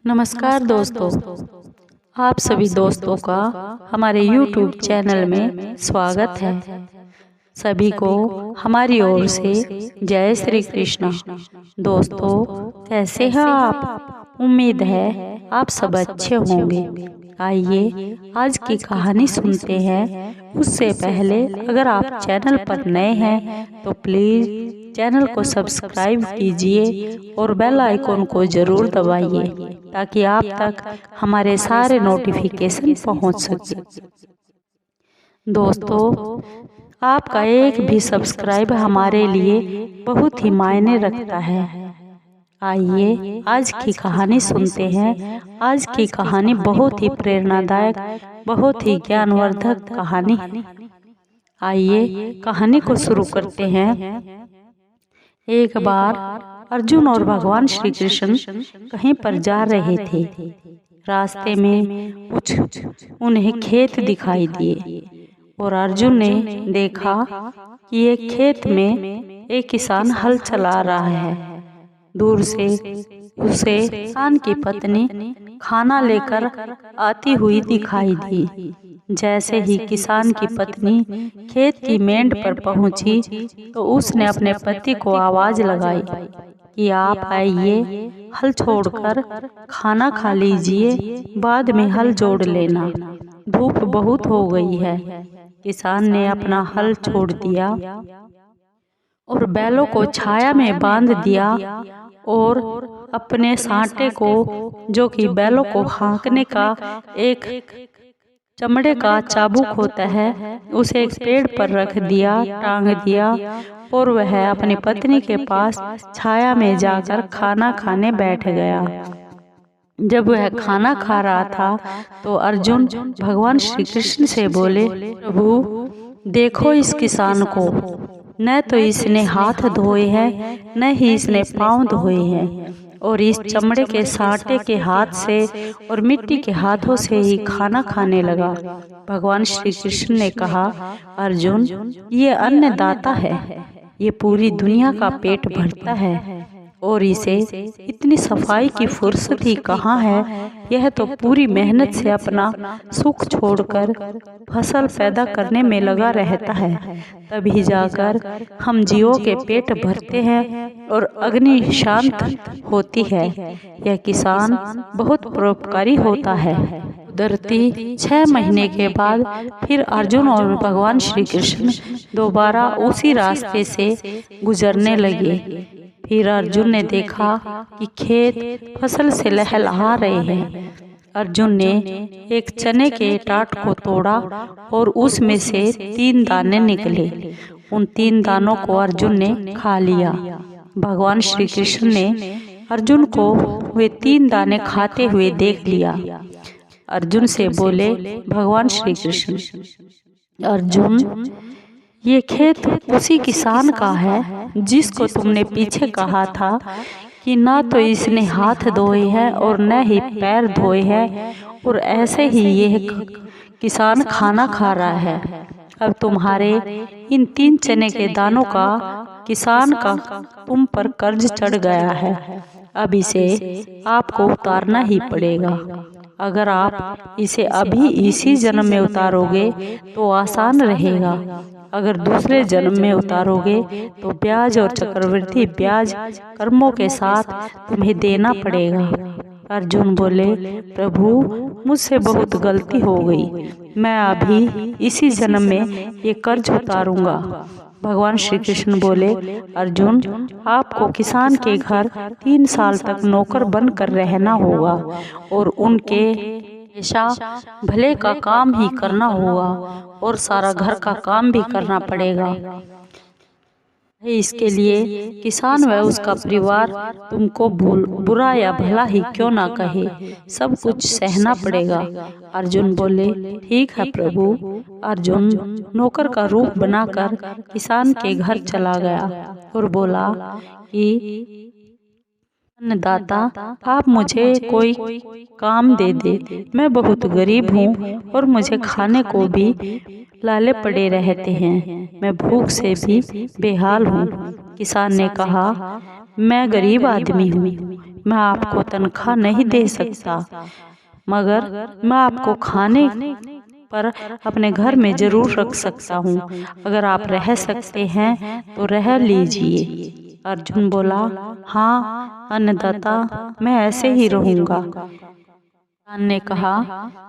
नमस्कार दोस्तों, आप सभी दोस्तों का हमारे YouTube चैनल में स्वागत है। सभी को हमारी ओर से जय श्री कृष्णा। दोस्तों, कैसे हैं आप? उम्मीद है आप सब अच्छे होंगे। आइए आज की कहानी सुनते हैं। उससे पहले अगर आप चैनल पर नए हैं तो प्लीज़ चैनल को सब्सक्राइब कीजिए और बेल आइकॉन को ज़रूर दबाइए ताकि आप तक हमारे सारे नोटिफिकेशन पहुंच सके। दोस्तों, आपका एक भी सब्सक्राइब हमारे लिए बहुत ही मायने रखता है। आइए आज की कहानी सुनते हैं। आज की कहानी बहुत ही प्रेरणादायक, बहुत ही ज्ञानवर्धक कहानी है। आइए कहानी को शुरू करते हैं। एक बार अर्जुन और भगवान श्री कृष्ण कहीं पर जा रहे थे। रास्ते में कुछ उन्हें खेत दिखाई दिए और अर्जुन ने देखा कि एक खेत में एक किसान हल चला रहा है। दूर से उसे किसान की पत्नी खाना लेकर आती हुई दिखाई दी। जैसे ही किसान की पत्नी खेत की मेंढ पर पहुंची तो उसने अपने पति को आवाज लगाई कि आप आइए, हल छोड़कर खाना खा लीजिए, बाद में हल जोड़ लेना, धूप बहुत हो गई है। किसान ने अपना हल छोड़ दिया और बैलों को छाया में बांध दिया और अपने सांटे को, जो कि बैलों को हाँकने का एक चमड़े का चाबुक होता है, उसे एक पेड़ पर रख दिया, टांग दिया और वह अपनी पत्नी के पास छाया में जाकर खाना खाने बैठ गया। जब वह खाना खा रहा था तो अर्जुन भगवान श्री कृष्ण से बोले, प्रभु देखो इस किसान को, न तो इसने हाथ धोए हैं न ही इसने पांव धोए हैं और इस चमड़े के सांटे के हाथ से और मिट्टी के हाथों से ही खाना खाने लगा। भगवान श्री कृष्ण ने कहा, अर्जुन ये अन्नदाता है, ये पूरी दुनिया का पेट भरता है और इसे इतनी सफाई की फुर्सत ही कहाँ है। यह तो पूरी मेहनत से अपना सुख छोड़कर फसल पैदा करने में लगा रहता है, तभी जाकर हम जीवों के पेट भरते हैं और अग्नि शांत होती है। यह किसान बहुत परोपकारी होता है। धरती 6 महीने के बाद फिर अर्जुन और भगवान श्री कृष्ण दोबारा उसी रास्ते से गुजरने लगे। फिर अर्जुन ने देखा कि खेत फसल से लहलहा रहे हैं। अर्जुन ने एक चने के टाट को तोड़ा और उसमें से 3 दाने निकले। उन 3 दानों को अर्जुन ने खा लिया। भगवान श्री कृष्ण ने अर्जुन को वे 3 दाने खाते हुए देख लिया। अर्जुन से बोले, भगवान श्री कृष्ण, अर्जुन ये खेत उसी किसान का है जिसको तुमने पीछे कहा था कि ना तो इसने हाथ धोए हैं और न ही पैर धोए हैं और ऐसे ही ये किसान खाना खा रहा है। अब तुम्हारे इन 3 चने के दानों का किसान का तुम पर कर्ज चढ़ गया है। अब इसे आपको उतारना ही पड़ेगा। अगर आप इसे अभी इसी जन्म में उतारोगे तो आसान रहेगा, अगर दूसरे जन्म में उतारोगे तो ब्याज और चक्रवृद्धि ब्याज कर्मों के साथ तुम्हें देना पड़ेगा। अर्जुन बोले, प्रभु मुझसे बहुत गलती हो गई, मैं अभी इसी जन्म में ये कर्ज उतारूंगा। भगवान श्री कृष्ण बोले, अर्जुन आपको किसान के घर 3 साल तक नौकर बनकर रहना होगा और उनके हमेशा भले का काम ही करना होगा और सारा घर का काम भी करना पड़ेगा। इसके लिए किसान व उसका परिवार तुमको बुरा या भला ही क्यों ना कहे, सब कुछ सहना पड़ेगा। अर्जुन बोले, ठीक है प्रभु। अर्जुन नौकर का रूप बनाकर किसान के घर चला गया और बोला कि अन्नदाता आप मुझे कोई काम दे दे, मैं बहुत गरीब हूँ और मुझे खाने को भी लाले पड़े रहते हैं, मैं भूख से भी बेहाल हूँ। किसान ने कहा, मैं गरीब आदमी हूँ, मैं आपको तनख्वाह नहीं दे सकता, मगर मैं आपको खाने पर अपने घर में जरूर रख सकता हूँ। अगर आप रह सकते हैं तो रह लीजिए। अर्जुन बोला, हाँ अन्नदाता, मैं ऐसे ही रहूँगा। किसान ने कहा,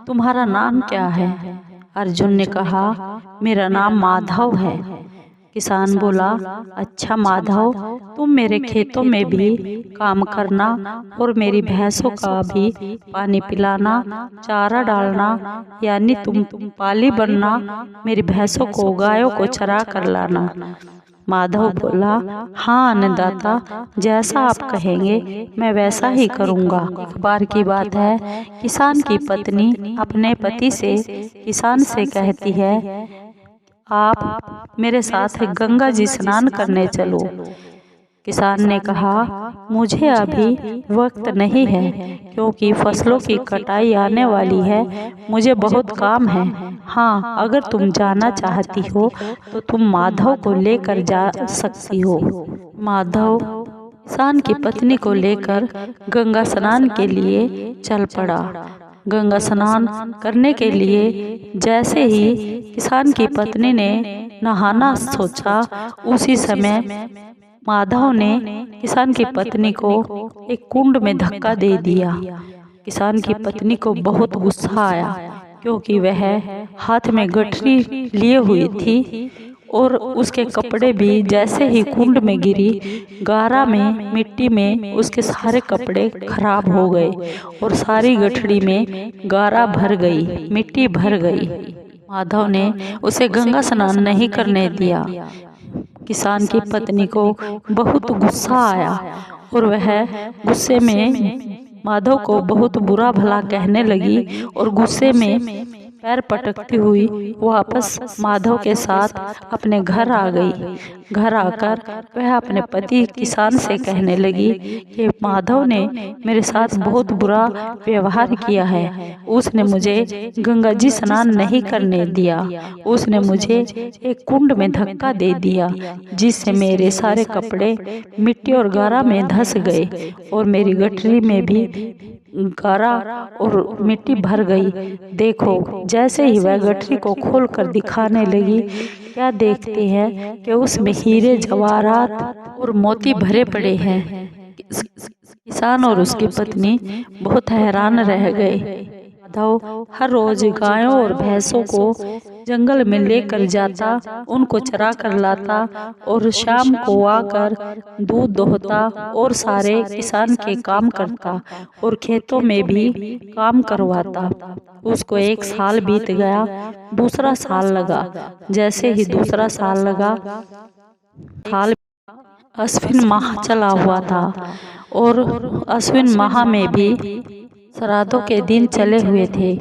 तुम्हारा नाम क्या है? अर्जुन ने कहा, मेरा नाम माधव है। किसान बोला, अच्छा माधव, तुम मेरे खेतों में भी काम करना और मेरी भैंसों का भी पानी पिलाना, चारा डालना, यानी तुम पाली बनना, मेरी भैंसों को गायों को चरा कर लाना। माधव बोला, हाँ अन्नदाता, जैसा आप कहेंगे मैं वैसा ही करूँगा। एक बार की बात है, किसान की पत्नी अपने पति से किसान से कहती है, आप मेरे साथ गंगा जी स्नान करने चलो। किसान ने कहा, मुझे अभी वक्त नहीं है, क्योंकि फसलों की कटाई आने वाली है, मुझे बहुत काम है। हाँ, अगर तुम जाना चाहती हो तो तुम माधव को लेकर जा सकती हो। माधव किसान की पत्नी को लेकर गंगा स्नान के लिए चल पड़ा। गंगा स्नान करने के लिए जैसे ही किसान की पत्नी ने नहाना सोचा, उसी समय माधव ने किसान की पत्नी को एक कुंड में धक्का दे दिया। किसान की पत्नी को बहुत गुस्सा आया, क्योंकि वह हाथ में गठरी लिए हुई थी और उसके कपड़े भी जैसे ही कुंड में गिरी, गारा में मिट्टी में उसके सारे कपड़े खराब हो गए और सारी गठरी में गारा भर गई, मिट्टी भर गई। माधव ने उसे गंगा स्नान नहीं करने दिया। किसान की पत्नी को बहुत गुस्सा आया और वह गुस्से में माधव को बहुत बुरा भला कहने लगी और गुस्से में पैर पटकती हुई वापस माधव के साथ अपने घर आ गई। घर आकर वह अपने पति किसान से कहने लगी कि माधव ने मेरे साथ बहुत बुरा व्यवहार किया है। उसने मुझे गंगा जी स्नान नहीं करने दिया, उसने मुझे एक कुंड में धक्का दे दिया, जिससे मेरे सारे कपड़े मिट्टी और गारा में धंस गए और मेरी गठरी में भी गारा और मिट्टी भर गई। देखो, जैसे ही वह गठरी को खोलकर दिखाने लगी, क्या देखते हैं कि उसमें हीरे जवाहरात और मोती भरे पड़े हैं। किसान और उसकी पत्नी बहुत हैरान रह गए। माधव हर रोज गायों और भैंसों को जंगल में लेकर जाता, उनको चरा कर लाता और शाम को आकर दूध दोहता और सारे किसान के काम करता और खेतों में भी काम करवाता। उसको एक साल बीत गया, दूसरा साल लगा। जैसे ही दूसरा साल लगा, साल अश्विन माह चला हुआ था और अश्विन माह में भी श्राद्धों के दिन चले हुए थे।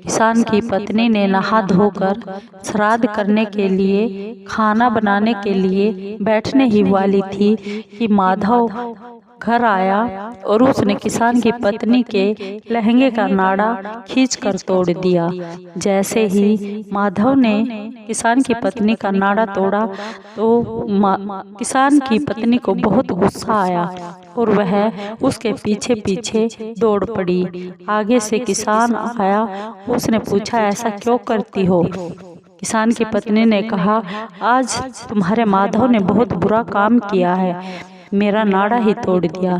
किसान की पत्नी ने नहा धोकर श्राद्ध करने के लिए, खाना बनाने के लिए बैठने ही वाली थी कि माधव घर आया और उसने किसान की पत्नी के लहंगे का नाड़ा खींचकर तोड़ दिया। जैसे ही माधव ने किसान की पत्नी का नाड़ा तोड़ा तो किसान की पत्नी को बहुत गुस्सा आया और वह उसके पीछे पीछे दौड़ पड़ी। आगे से किसान आया, उसने पूछा, ऐसा क्यों करती हो? किसान की पत्नी ने कहा, आज तुम्हारे माधव ने बहुत बुरा काम किया है, मेरा नाड़ा ही तोड़ दिया।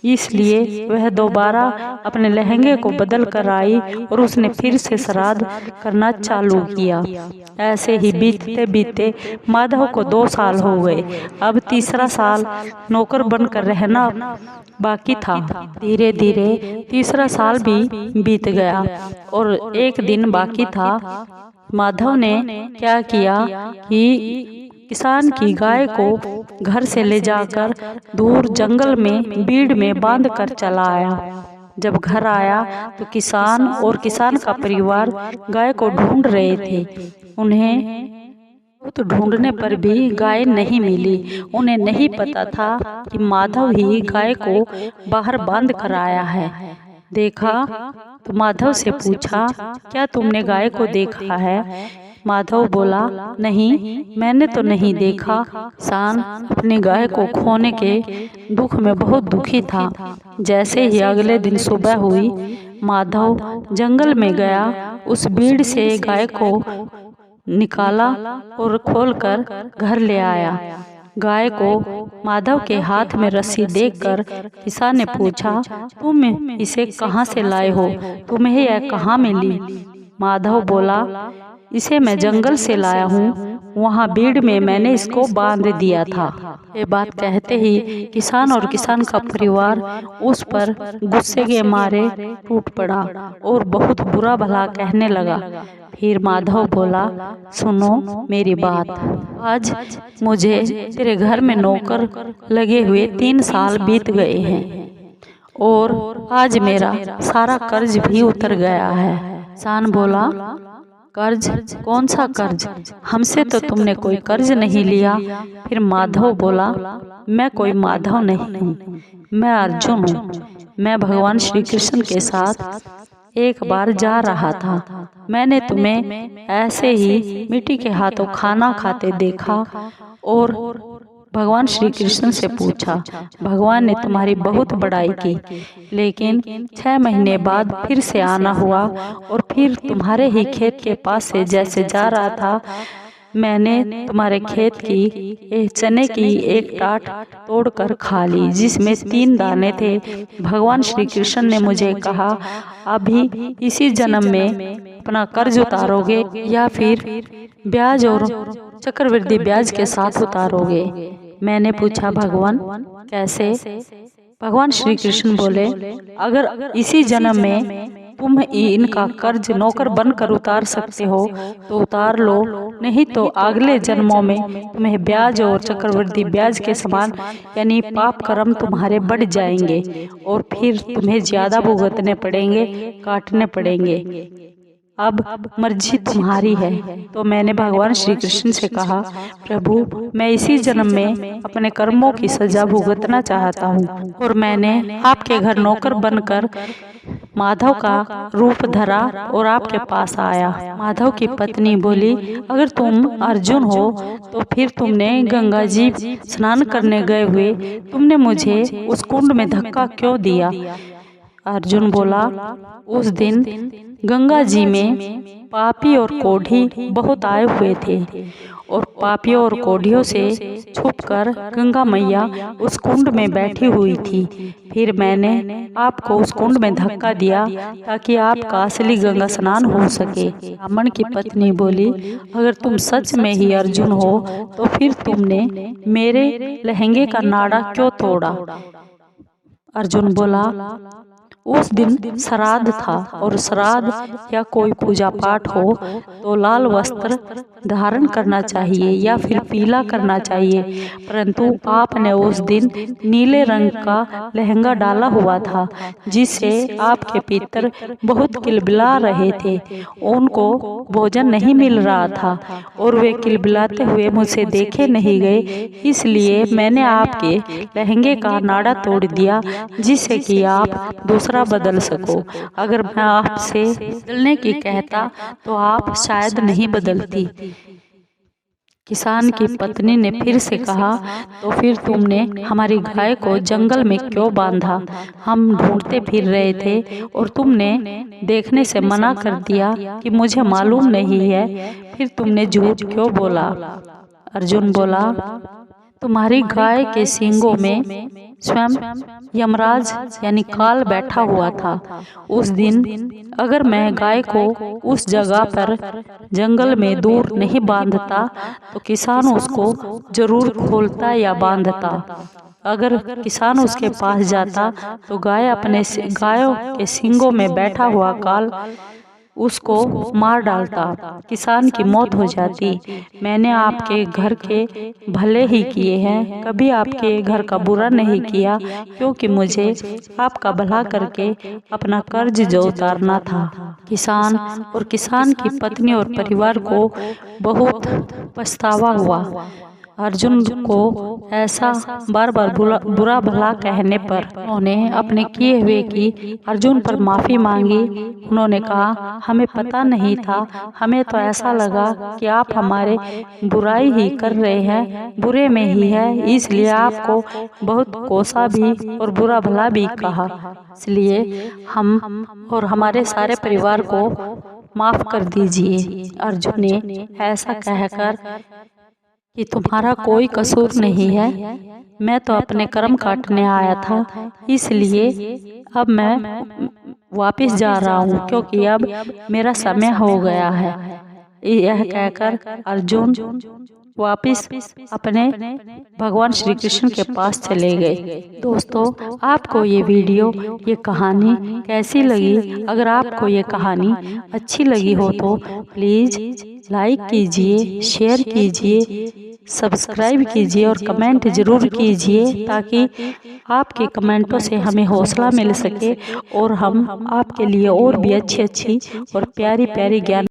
इसलिए वह दोबारा अपने लहंगे को बदल कर आई और उसने फिर से श्राद्ध करना चालू किया। ऐसे ही बीतते बीतते माधव को 2 साल हो गए। अब तीसरा साल नौकर बनकर रहना बाकी था। धीरे धीरे तीसरा साल भी बीत गया और एक दिन बाकी था। माधव ने क्या किया कि किसान की गाय को घर से ले जाकर दूर जंगल में बीड़ में बांध कर चला आया। जब घर आया तो किसान और किसान का परिवार गाय को ढूंढ रहे थे। उन्हें तो ढूंढने पर भी गाय नहीं मिली। उन्हें नहीं पता था कि माधव ही गाय को बाहर बांध कर आया है। देखा तो माधव से पूछा, क्या तुमने गाय को देखा है? माधव बोला, नहीं, मैंने तो नहीं देखा। किसान अपनी गाय को खोने के दुख में बहुत दुखी था। जैसे ही अगले दिन सुबह हुई, माधव जंगल में गया, उस भीड़ से गाय को निकाला और खोलकर घर ले आया। गाय को माधव के हाथ में रस्सी देखकर किसान ने पूछा, तुम इसे कहाँ से लाए हो? तुम्हें यह कहाँ मिली? माधव बोला, इसे मैं जंगल से लाया हूँ, वहाँ भीड़ में मैंने इसको बांध दिया था। ये बात कहते ही किसान और किसान का परिवार उस पर गुस्से के मारे टूट पड़ा और बहुत बुरा भला कहने लगा। फिर माधव बोला, सुनो मेरी बात, आज मुझे तेरे घर में नौकर लगे हुए 3 साल बीत गए हैं और आज मेरा सारा कर्ज भी उतर गया है। किसान बोला, कर्ज? कौन सा कर्ज? हमसे तो तुमने कोई कर्ज नहीं लिया। फिर माधव बोला, मैं कोई माधव नहीं हूँ, मैं अर्जुन हूँ। मैं भगवान श्री कृष्ण के साथ एक बार जा रहा था। मैंने तुम्हें ऐसे ही मिट्टी के हाथों खाना खाते देखा और भगवान श्री कृष्ण से पूछा। भगवान ने तुम्हारी बहुत बड़ाई की, लेकिन 6 महीने बाद फिर से आना हुआ और फिर तुम्हारे ही खेत के पास से जैसे जा रहा था, मैंने तुम्हारे खेत की चने की एक टाट तोड़कर खा ली, जिसमें 3 दाने थे। भगवान श्री कृष्ण ने मुझे कहा, अभी इसी जन्म में अपना कर्ज उतारोगे या फिर ब्याज और चक्रवृद्धि ब्याज के साथ उतारोगे? मैंने पूछा, भगवान कैसे? भगवान श्री कृष्ण बोले, अगर इसी जन्म में तुम इनका कर्ज नौकर बनकर उतार सकते हो तो उतार लो, नहीं तो अगले जन्मों में तुम्हें ब्याज और चक्रवृद्धि ब्याज के समान यानी पाप कर्म तुम्हारे बढ़ जाएंगे और फिर तुम्हें ज्यादा भुगतने पड़ेंगे, काटने पड़ेंगे। अब मर्जी तुम्हारी है। तो मैंने भगवान श्री कृष्ण से कहा, प्रभु, मैं इसी जन्म में अपने कर्मों की सजा भुगतना चाहता हूँ और मैंने आपके घर नौकर बनकर माधव का रूप धरा और आपके पास आया। माधव की पत्नी बोली, अगर तुम अर्जुन हो तो फिर तुमने गंगा जी स्नान करने गए हुए तुमने मुझे उस कुंड में धक्का क्यों दिया? अर्जुन बोला, उस दिन गंगा जी में पापी और कोढ़ी बहुत आए हुए थे और पापियों और कोढ़ियों से छुपकर गंगा मैया उस कुंड में बैठी हुई थी। फिर मैंने आपको उस कुंड में धक्का दिया ताकि आपका असली गंगा स्नान हो सके। ब्राह्मण की पत्नी बोली, अगर तुम सच में ही अर्जुन हो तो फिर तुमने मेरे लहंगे का नाड़ा क्यों तोड़ा? अर्जुन बोला, उस दिन श्राद्ध था और श्राद्ध या कोई पूजा पाठ हो तो लाल वस्त्र धारण करना चाहिए या फिर पीला करना चाहिए, परंतु आपने उस दिन नीले रंग का लहंगा डाला हुआ था, जिससे आपके पितर बहुत किलबिला रहे थे। उनको भोजन नहीं मिल रहा था और वे किलबिलाते हुए मुझसे देखे नहीं गए, इसलिए मैंने आपके लहंगे का नाड़ा तोड़ दिया जिससे कि आप दूसरा बदल सको। अगर मैं आपसे बदलने की कहता तो आप शायद नहीं बदलती। किसान की पत्नी ने फिर से कहा, तो फिर तुमने हमारी गाय को जंगल में क्यों बांधा? हम ढूंढते फिर रहे थे और तुमने देखने से मना कर दिया कि मुझे मालूम नहीं है, फिर तुमने झूठ क्यों बोला? अर्जुन बोला, तुम्हारी गाय के सींगों में स्वयं यमराज यानी काल बैठा हुआ था। उस दिन अगर मैं गाय को उस जगह पर जंगल में दूर नहीं बांधता तो किसान उसको जरूर खोलता या बांधता। अगर किसान उसके पास जाता तो गायों के सींगों में बैठा हुआ काल उसको मार डालता, किसान की मौत हो जाती। मैंने आपके घर के भले ही किए हैं, कभी आपके घर का बुरा नहीं किया, क्योंकि मुझे आपका भला करके अपना कर्ज जो उतारना था। किसान और किसान की पत्नी और परिवार को बहुत पछतावा हुआ अर्जुन को ऐसा बार बार बुरा भला कहने पर उन्होंने अपने किए हुए की अर्जुन पर माफ़ी मांगी। उन्होंने कहा, हमें पता नहीं था, हमें तो ऐसा लगा कि आप हमारे बुराई ही कर रहे हैं, बुरे में ही है, इसलिए आपको बहुत कोसा भी और बुरा भला भी कहा, इसलिए हम और हमारे सारे परिवार को माफ़ कर दीजिए। अर्जुन ने ऐसा कहकर कि तुम्हारा कोई कसूर नहीं है, मैं तो अपने कर्म काटने आया था, इसलिए अब मैं वापस जा रहा हूँ क्योंकि अब मेरा समय हो गया है। यह कहकर अर्जुन वापस अपने भगवान श्री कृष्ण के पास चले गए। दोस्तों, आपको ये वीडियो, ये कहानी कैसी लगी? अगर आपको ये कहानी अच्छी लगी हो तो प्लीज़ लाइक कीजिए, शेयर कीजिए, सब्सक्राइब कीजिए और कमेंट ज़रूर कीजिए ताकि आपके कमेंटों से हमें हौसला मिल सके और हम आपके लिए और भी अच्छी अच्छी और प्यारी प्यारी ज्ञान